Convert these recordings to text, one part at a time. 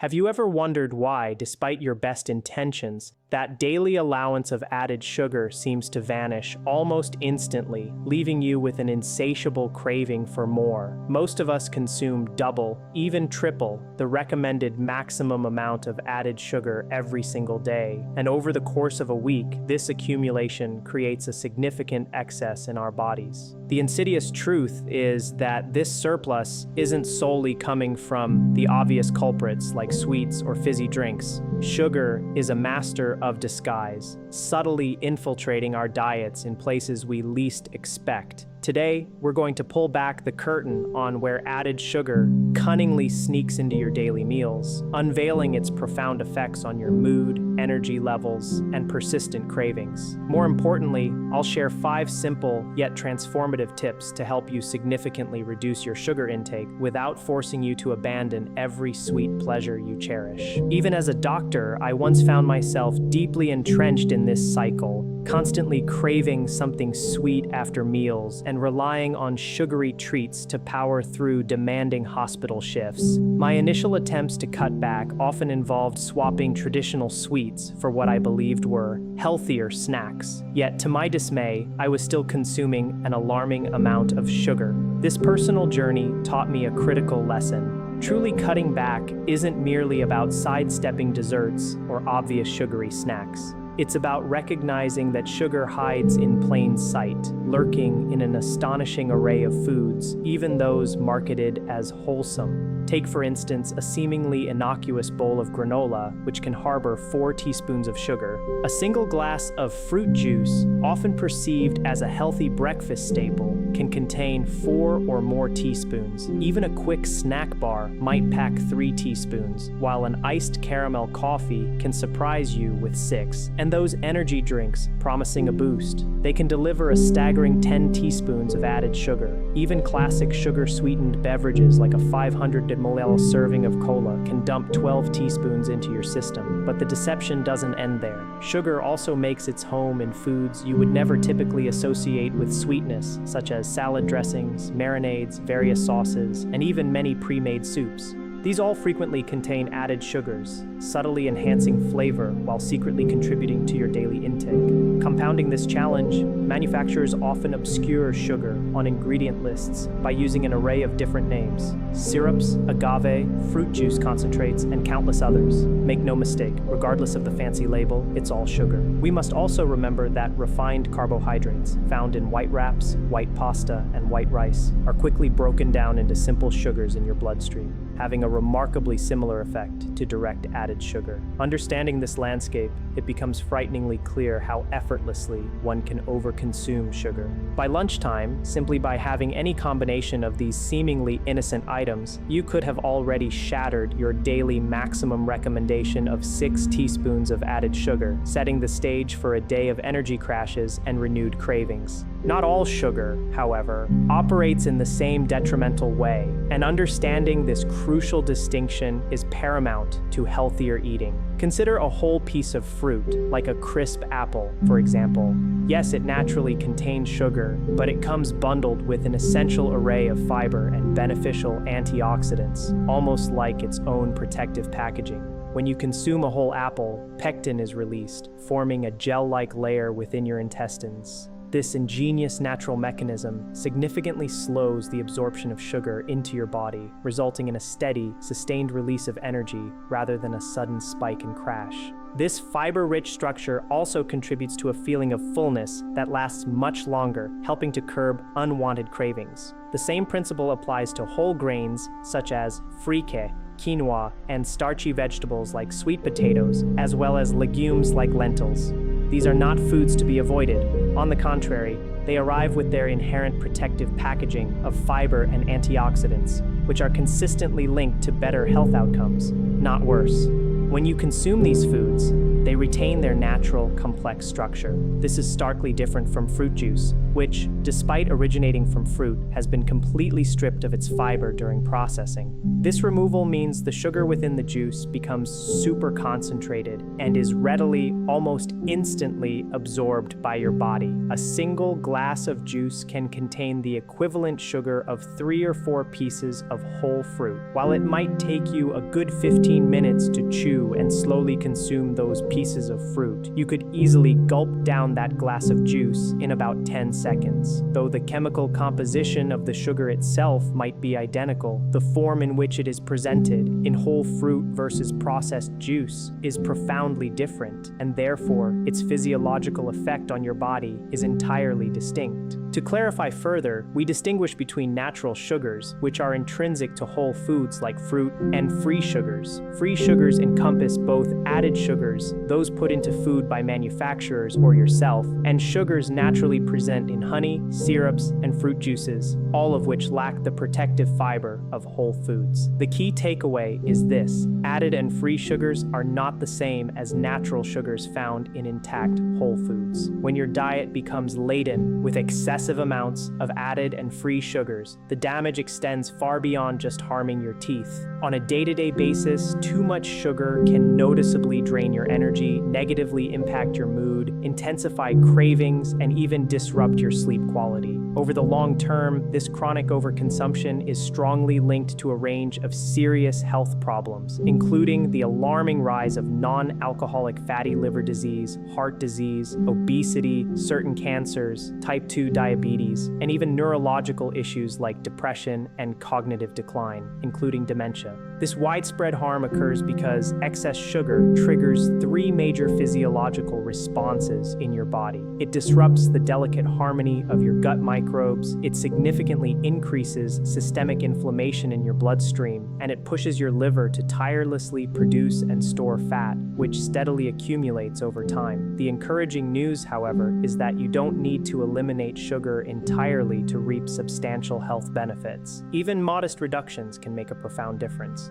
Have you ever wondered why, despite your best intentions, that daily allowance of added sugar seems to vanish almost instantly, leaving you with an insatiable craving for more? Most of us consume double, even triple, the recommended maximum amount of added sugar every single day, and over the course of a week, this accumulation creates a significant excess in our bodies. The insidious truth is that this surplus isn't solely coming from the obvious culprits like sweets or fizzy drinks. Sugar is a master of disguise, subtly infiltrating our diets in places we least expect. Today, we're going to pull back the curtain on where added sugar cunningly sneaks into your daily meals, unveiling its profound effects on your mood, energy levels, and persistent cravings. More importantly, I'll share 5 simple yet transformative tips to help you significantly reduce your sugar intake without forcing you to abandon every sweet pleasure you cherish. Even as a doctor, I once found myself deeply entrenched in this cycle, constantly craving something sweet after meals and relying on sugary treats to power through demanding hospital shifts. My initial attempts to cut back often involved swapping traditional sweets for what I believed were healthier snacks. Yet, to my dismay, I was still consuming an alarming amount of sugar. This personal journey taught me a critical lesson. Truly cutting back isn't merely about sidestepping desserts or obvious sugary snacks. It's about recognizing that sugar hides in plain sight, lurking in an astonishing array of foods, even those marketed as wholesome. Take, for instance, a seemingly innocuous bowl of granola, which can harbor 4 teaspoons of sugar. A single glass of fruit juice, often perceived as a healthy breakfast staple, can contain 4 or more teaspoons. Even a quick snack bar might pack 3 teaspoons, while an iced caramel coffee can surprise you with 6. And those energy drinks, promising a boost, they can deliver a staggering 10 teaspoons of added sugar. Even classic sugar-sweetened beverages like a 500 ml serving of cola can dump 12 teaspoons into your system. But the deception doesn't end there. Sugar also makes its home in foods you would never typically associate with sweetness, such as salad dressings, marinades, various sauces, and even many pre-made soups. These all frequently contain added sugars, subtly enhancing flavor while secretly contributing to your daily intake. Compounding this challenge, manufacturers often obscure sugar on ingredient lists by using an array of different names: syrups, agave, fruit juice concentrates, and countless others. Make no mistake, regardless of the fancy label, it's all sugar. We must also remember that refined carbohydrates, found in white wraps, white pasta, and white rice, are quickly broken down into simple sugars in your bloodstream, having a remarkably similar effect to direct added sugar. Understanding this landscape, it becomes frighteningly clear how effortlessly one can overconsume sugar. By lunchtime, simply by having any combination of these seemingly innocent items, you could have already shattered your daily maximum recommendation of 6 teaspoons of added sugar, setting the stage for a day of energy crashes and renewed cravings. Not all sugar, however, operates in the same detrimental way, and understanding this crucial distinction is paramount to healthier eating. Consider a whole piece of fruit, like a crisp apple, for example. Yes, it naturally contains sugar, but it comes bundled with an essential array of fiber and beneficial antioxidants, almost like its own protective packaging. When you consume a whole apple, pectin is released, forming a gel-like layer within your intestines. This ingenious natural mechanism significantly slows the absorption of sugar into your body, resulting in a steady, sustained release of energy rather than a sudden spike and crash. This fiber-rich structure also contributes to a feeling of fullness that lasts much longer, helping to curb unwanted cravings. The same principle applies to whole grains such as frike, quinoa, and starchy vegetables like sweet potatoes, as well as legumes like lentils. These are not foods to be avoided. On the contrary, they arrive with their inherent protective packaging of fiber and antioxidants, which are consistently linked to better health outcomes, not worse. When you consume these foods, they retain their natural, complex structure. This is starkly different from fruit juice, which, despite originating from fruit, has been completely stripped of its fiber during processing. This removal means the sugar within the juice becomes super concentrated and is readily, almost instantly, absorbed by your body. A single glass of juice can contain the equivalent sugar of 3 or 4 pieces of whole fruit. While it might take you a good 15 minutes to chew and slowly consume those pieces of fruit, you could easily gulp down that glass of juice in about 10 seconds. Though the chemical composition of the sugar itself might be identical, the form in which it is presented in whole fruit versus processed juice is profoundly different, and therefore its physiological effect on your body is entirely distinct. To clarify further, we distinguish between natural sugars, which are intrinsic to whole foods like fruit, and free sugars. Free sugars encompass both added sugars, those put into food by manufacturers or yourself, and sugars naturally present in honey, syrups, and fruit juices, all of which lack the protective fiber of whole foods. The key takeaway is this: added and free sugars are not the same as natural sugars found in intact whole foods. When your diet becomes laden with excessive amounts of added and free sugars, the damage extends far beyond just harming your teeth. On a day-to-day basis, too much sugar can noticeably drain your energy, negatively impact your mood, intensify cravings, and even disrupt your sleep quality. Over the long term, this chronic overconsumption is strongly linked to a range of serious health problems, including the alarming rise of non-alcoholic fatty liver disease, heart disease, obesity, certain cancers, type 2 diabetes, and even neurological issues like depression and cognitive decline, including dementia. This widespread harm occurs because excess sugar triggers 3 major physiological responses in your body. It disrupts the delicate harmony of your gut microbes, it significantly increases systemic inflammation in your bloodstream, and it pushes your liver to tirelessly produce and store fat, which steadily accumulates over time. The encouraging news, however, is that you don't need to eliminate sugar entirely to reap substantial health benefits. Even modest reductions can make a profound difference.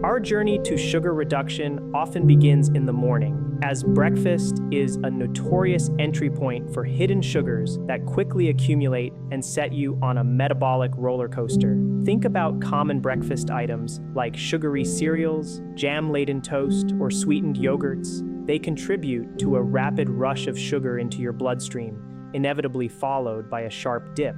Our journey to sugar reduction often begins in the morning, as breakfast is a notorious entry point for hidden sugars that quickly accumulate and set you on a metabolic roller coaster. Think about common breakfast items like sugary cereals, jam-laden toast, or sweetened yogurts. They contribute to a rapid rush of sugar into your bloodstream, inevitably followed by a sharp dip.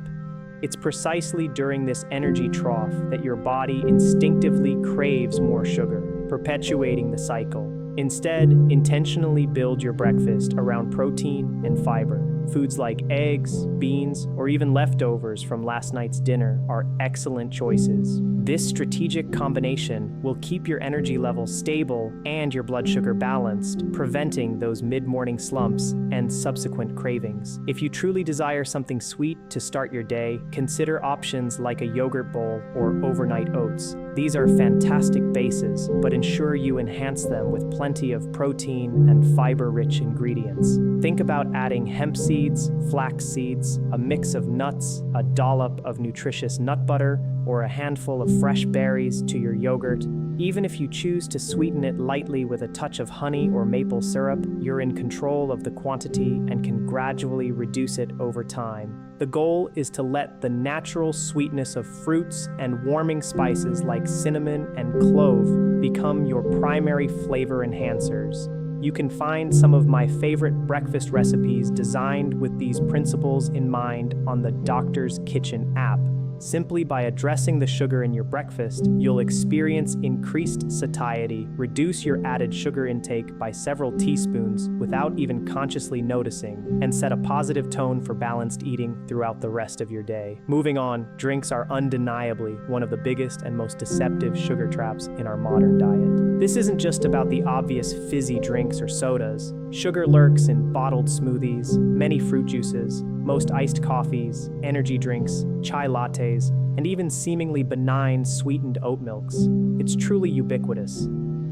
It's precisely during this energy trough that your body instinctively craves more sugar, perpetuating the cycle. Instead, intentionally build your breakfast around protein and fiber. Foods like eggs, beans, or even leftovers from last night's dinner are excellent choices. This strategic combination will keep your energy levels stable and your blood sugar balanced, preventing those mid-morning slumps and subsequent cravings. If you truly desire something sweet to start your day, consider options like a yogurt bowl or overnight oats. These are fantastic bases, but ensure you enhance them with plenty of protein and fiber-rich ingredients. Think about adding hemp seeds, flax seeds, a mix of nuts, a dollop of nutritious nut butter, or a handful of fresh berries to your yogurt. Even if you choose to sweeten it lightly with a touch of honey or maple syrup, you're in control of the quantity and can gradually reduce it over time. The goal is to let the natural sweetness of fruits and warming spices like cinnamon and clove become your primary flavor enhancers. You can find some of my favorite breakfast recipes designed with these principles in mind on the Doctor's Kitchen app. Simply by addressing the sugar in your breakfast, you'll experience increased satiety, reduce your added sugar intake by several teaspoons without even consciously noticing, and set a positive tone for balanced eating throughout the rest of your day. Moving on, drinks are undeniably one of the biggest and most deceptive sugar traps in our modern diet. This isn't just about the obvious fizzy drinks or sodas. Sugar lurks in bottled smoothies, many fruit juices, most iced coffees, energy drinks, chai lattes, and even seemingly benign sweetened oat milks. It's truly ubiquitous.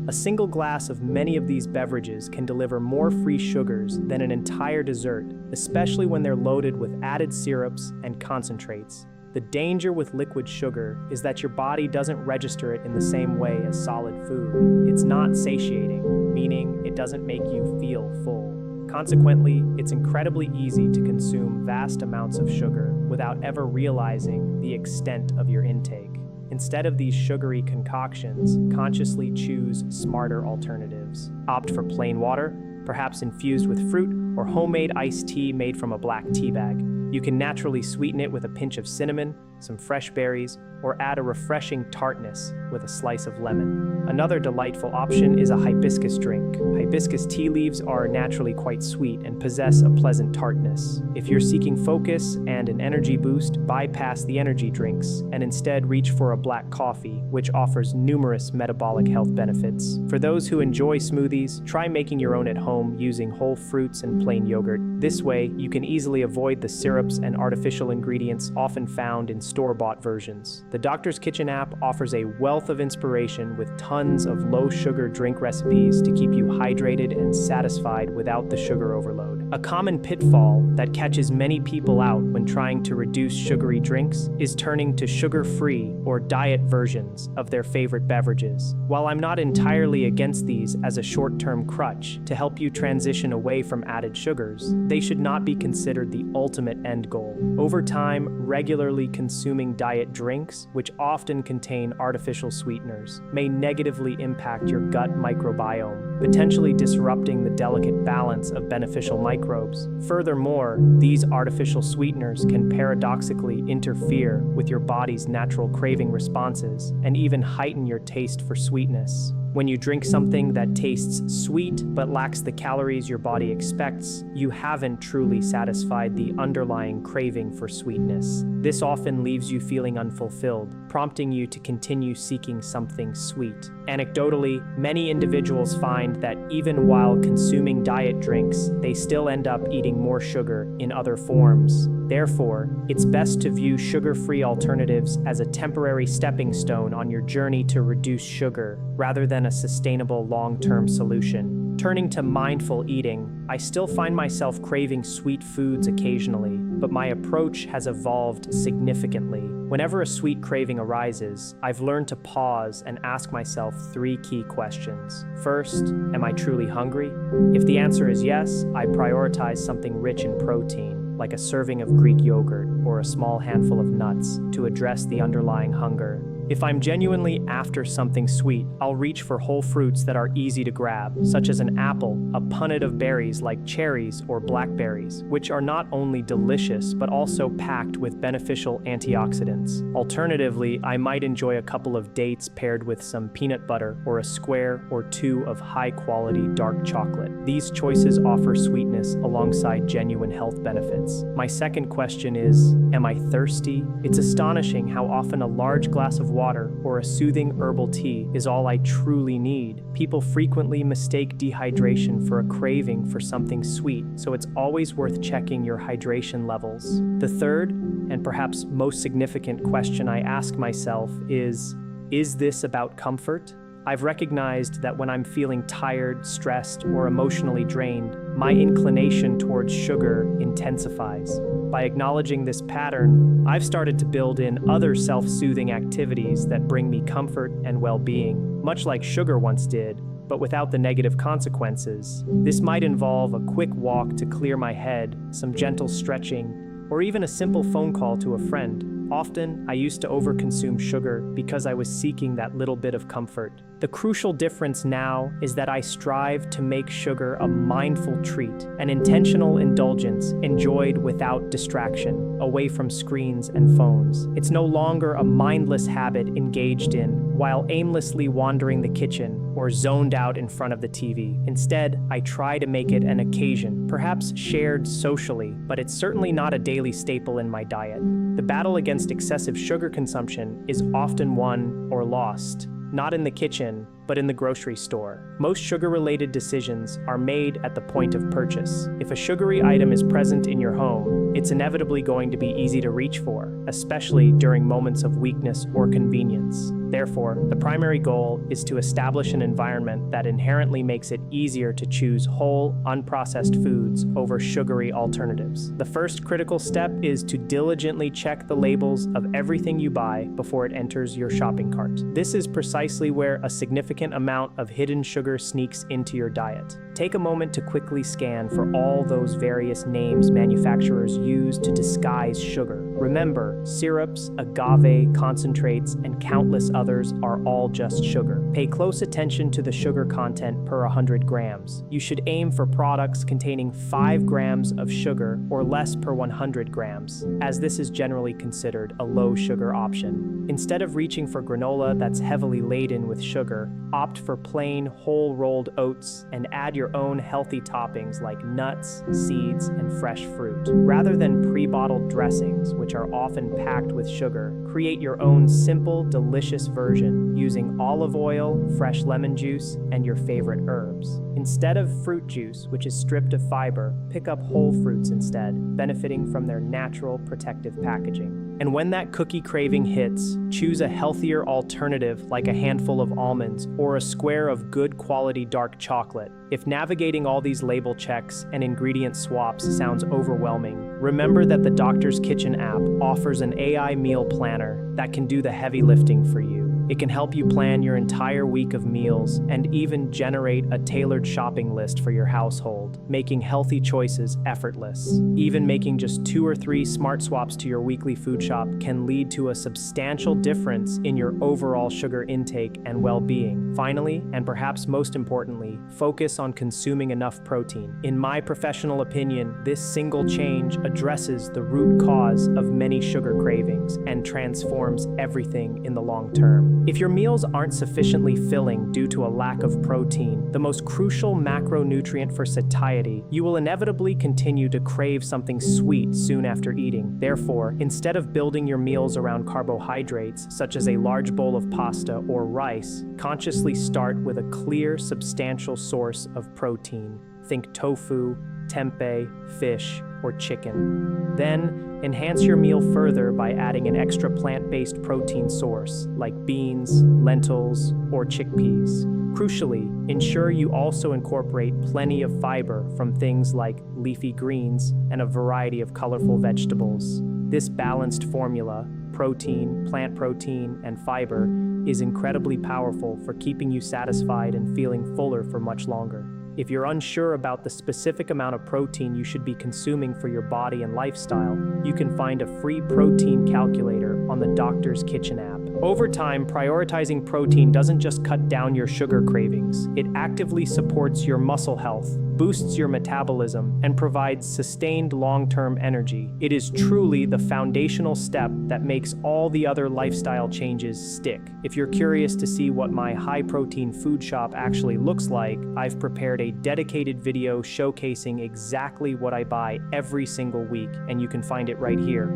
A single glass of many of these beverages can deliver more free sugars than an entire dessert, especially when they're loaded with added syrups and concentrates. The danger with liquid sugar is that your body doesn't register it in the same way as solid food. It's not satiating, meaning it doesn't make you feel full. Consequently, it's incredibly easy to consume vast amounts of sugar without ever realizing the extent of your intake. Instead of these sugary concoctions, consciously choose smarter alternatives. Opt for plain water, perhaps infused with fruit, or homemade iced tea made from a black tea bag. You can naturally sweeten it with a pinch of cinnamon, some fresh berries, or add a refreshing tartness with a slice of lemon. Another delightful option is a hibiscus drink. Hibiscus tea leaves are naturally quite sweet and possess a pleasant tartness. If you're seeking focus and an energy boost, bypass the energy drinks and instead reach for a black coffee, which offers numerous metabolic health benefits. For those who enjoy smoothies, try making your own at home using whole fruits and plain yogurt. This way, you can easily avoid the syrups and artificial ingredients often found in store-bought versions. The Doctor's Kitchen app offers a wealth of inspiration with tons of low-sugar drink recipes to keep you hydrated and satisfied without the sugar overload. A common pitfall that catches many people out when trying to reduce sugary drinks is turning to sugar-free or diet versions of their favorite beverages. While I'm not entirely against these as a short-term crutch to help you transition away from added sugars, they should not be considered the ultimate end goal. Over time, regularly consuming diet drinks, which often contain artificial sweeteners, may negatively impact your gut microbiome, potentially disrupting the delicate balance of beneficial microbes. Furthermore, these artificial sweeteners can paradoxically interfere with your body's natural craving responses and even heighten your taste for sweetness. When you drink something that tastes sweet but lacks the calories your body expects, you haven't truly satisfied the underlying craving for sweetness. This often leaves you feeling unfulfilled, prompting you to continue seeking something sweet. Anecdotally, many individuals find that even while consuming diet drinks, they still end up eating more sugar in other forms. Therefore, it's best to view sugar-free alternatives as a temporary stepping stone on your journey to reduce sugar, rather than a sustainable long-term solution. Turning to mindful eating, I still find myself craving sweet foods occasionally, but my approach has evolved significantly. Whenever a sweet craving arises, I've learned to pause and ask myself 3 key questions. First, am I truly hungry? If the answer is yes, I prioritize something rich in protein, like a serving of Greek yogurt or a small handful of nuts, to address the underlying hunger. If I'm genuinely after something sweet, I'll reach for whole fruits that are easy to grab, such as an apple, a punnet of berries like cherries or blackberries, which are not only delicious but also packed with beneficial antioxidants. Alternatively, I might enjoy a couple of dates paired with some peanut butter or a square or 2 of high-quality dark chocolate. These choices offer sweetness alongside genuine health benefits. My second question is, am I thirsty? It's astonishing how often a large glass of water or a soothing herbal tea is all I truly need. People frequently mistake dehydration for a craving for something sweet, so it's always worth checking your hydration levels. The third, and perhaps most significant question I ask myself is this about comfort? I've recognized that when I'm feeling tired, stressed, or emotionally drained, my inclination towards sugar intensifies. By acknowledging this pattern, I've started to build in other self-soothing activities that bring me comfort and well-being, much like sugar once did, but without the negative consequences. This might involve a quick walk to clear my head, some gentle stretching, or even a simple phone call to a friend. Often, I used to overconsume sugar because I was seeking that little bit of comfort. The crucial difference now is that I strive to make sugar a mindful treat, an intentional indulgence enjoyed without distraction, away from screens and phones. It's no longer a mindless habit engaged in while aimlessly wandering the kitchen or zoned out in front of the TV. Instead, I try to make it an occasion, perhaps shared socially, but it's certainly not a daily staple in my diet. The battle against excessive sugar consumption is often won or lost, not in the kitchen, but in the grocery store. Most sugar-related decisions are made at the point of purchase. If a sugary item is present in your home, it's inevitably going to be easy to reach for, especially during moments of weakness or convenience. Therefore, the primary goal is to establish an environment that inherently makes it easier to choose whole, unprocessed foods over sugary alternatives. The first critical step is to diligently check the labels of everything you buy before it enters your shopping cart. This is precisely where a significant amount of hidden sugar sneaks into your diet. Take a moment to quickly scan for all those various names manufacturers use to disguise sugar. Remember, syrups, agave, concentrates, and countless others are all just sugar. Pay close attention to the sugar content per 100 grams. You should aim for products containing 5 grams of sugar or less per 100 grams, as this is generally considered a low sugar option. Instead of reaching for granola that's heavily laden with sugar, opt for plain whole rolled oats and add your own healthy toppings like nuts, seeds, and fresh fruit. Rather than pre-bottled dressings, which are often packed with sugar, create your own simple, delicious version using olive oil, fresh lemon juice, and your favorite herbs. Instead of fruit juice, which is stripped of fiber, pick up whole fruits instead, benefiting from their natural protective packaging. And when that cookie craving hits, choose a healthier alternative like a handful of almonds or a square of good quality dark chocolate. If navigating all these label checks and ingredient swaps sounds overwhelming, remember that the Doctor's Kitchen app offers an AI meal planner that can do the heavy lifting for you. It can help you plan your entire week of meals and even generate a tailored shopping list for your household, making healthy choices effortless. Even making just 2 or 3 smart swaps to your weekly food shop can lead to a substantial difference in your overall sugar intake and well-being. Finally, and perhaps most importantly, focus on consuming enough protein. In my professional opinion, this single change addresses the root cause of many sugar cravings and transforms everything in the long term. If your meals aren't sufficiently filling due to a lack of protein, the most crucial macronutrient for satiety, you will inevitably continue to crave something sweet soon after eating. Therefore, instead of building your meals around carbohydrates, such as a large bowl of pasta or rice, consciously start with a clear, substantial source of protein. Think tofu, tempeh, fish, or chicken. Then, enhance your meal further by adding an extra plant-based protein source like beans, lentils, or chickpeas. Crucially, ensure you also incorporate plenty of fiber from things like leafy greens and a variety of colorful vegetables. This balanced formula, protein, plant protein, and fiber, is incredibly powerful for keeping you satisfied and feeling fuller for much longer. If you're unsure about the specific amount of protein you should be consuming for your body and lifestyle, you can find a free protein calculator on the Doctor's Kitchen app. Over time, prioritizing protein doesn't just cut down your sugar cravings, it actively supports your muscle health, boosts your metabolism, and provides sustained long-term energy. It is truly the foundational step that makes all the other lifestyle changes stick. If you're curious to see what my high-protein food shop actually looks like, I've prepared a dedicated video showcasing exactly what I buy every single week, and you can find it right here.